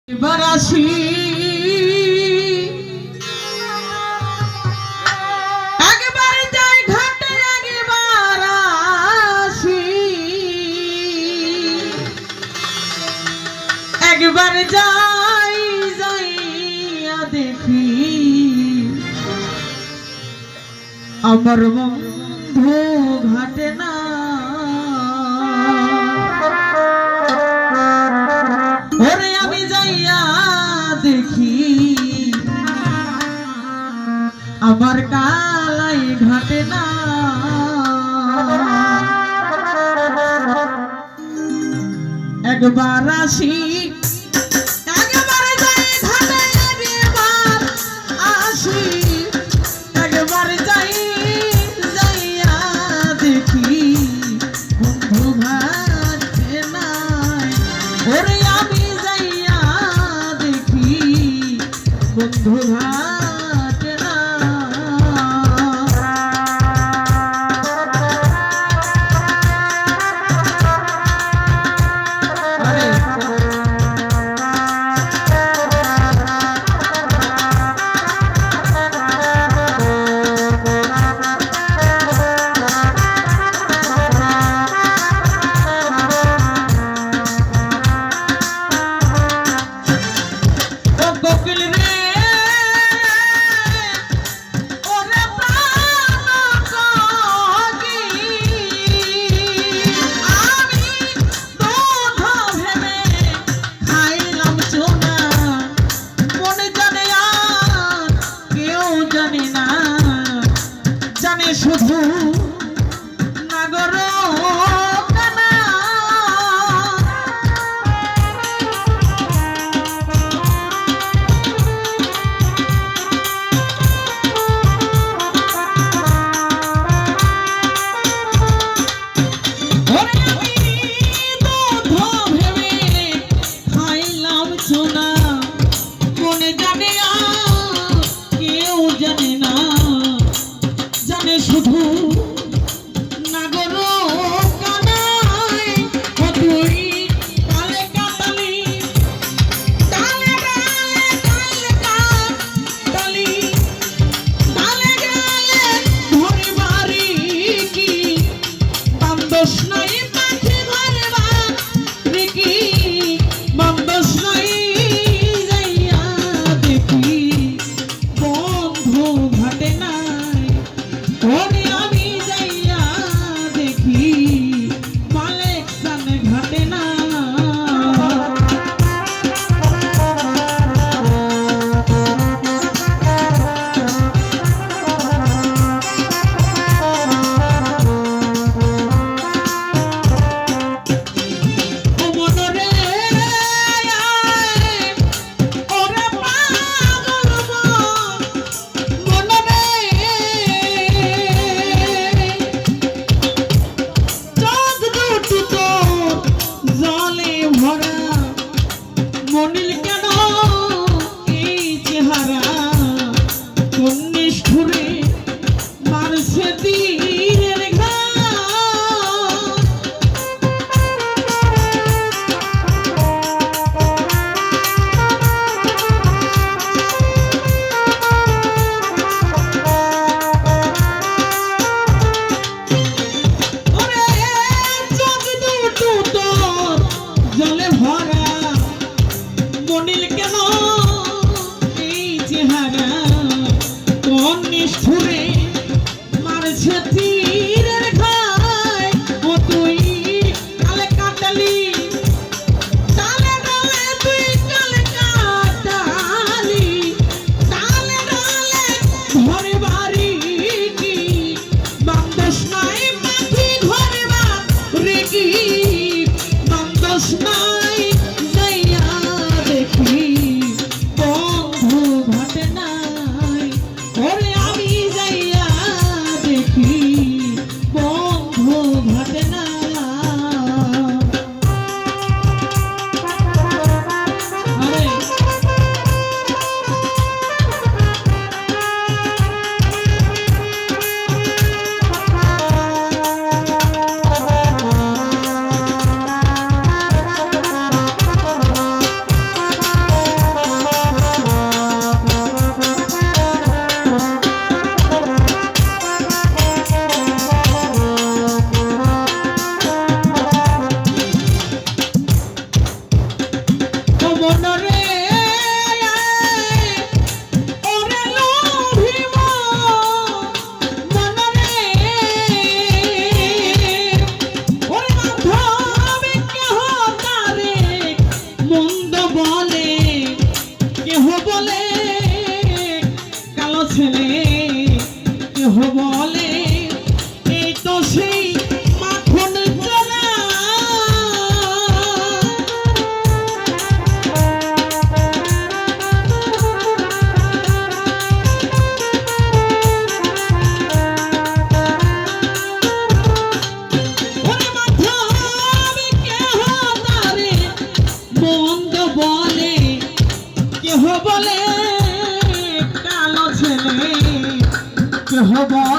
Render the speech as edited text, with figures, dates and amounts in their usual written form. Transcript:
এবার আসি একবার যাই ঘাটে একবার আসি একবার যাই যাইয়া দেখি আমার বন্ধু ঘাটে না ওরে আমি যাইয়া দেখি আমার কালাই ঘাটে না একবার আসি একবার যাই ঘাটে একবার আসি একবার যাই যাইয়া দেখি বন্ধু ঘাটে নাই ওরে আমি যাইয়া দেখি বন্ধু ঘাটে না শুধু নাগর কানা ওরে আমি দুধ ভেবে খাইলাম সোনা মনে জানে কেউ জানে না জানে শুধু নাগর কানাই তুই কালে কাটালি কালে গালে কালে কাটালি কালে গালে ঘরে বাড়ি কি বান্দস নাই পাখি ঘরে বাড়ি কি বান্দস নাই যাইয়া দেখি বন্ধু ঘাটে নাই ওরে আমি যাইয়া দেখি মালিক সান ঘাটে না মনিল কেন এই চেহারা কোন নিষ্ঠুরে মারছে তীরের ওরে চোখ দুটো তোর জলে ভরা মনিল কেন এই চেহারা কোন নিষ্ঠুরে মারছে তীরের ঘায় ও তুই কালে কাটালি তালে ডালে তুই কালে কাটালি তালে ডালে ঘরে বাড়ি কি বান্দস নাই পাখি ঘরে বাড়ি কি বান্দস নাই যাইয়া দেখি বন্ধু ঘাটে নাই ওরে আমি যাইয়া দেখি বন্ধু ঘাটে না আরে হবার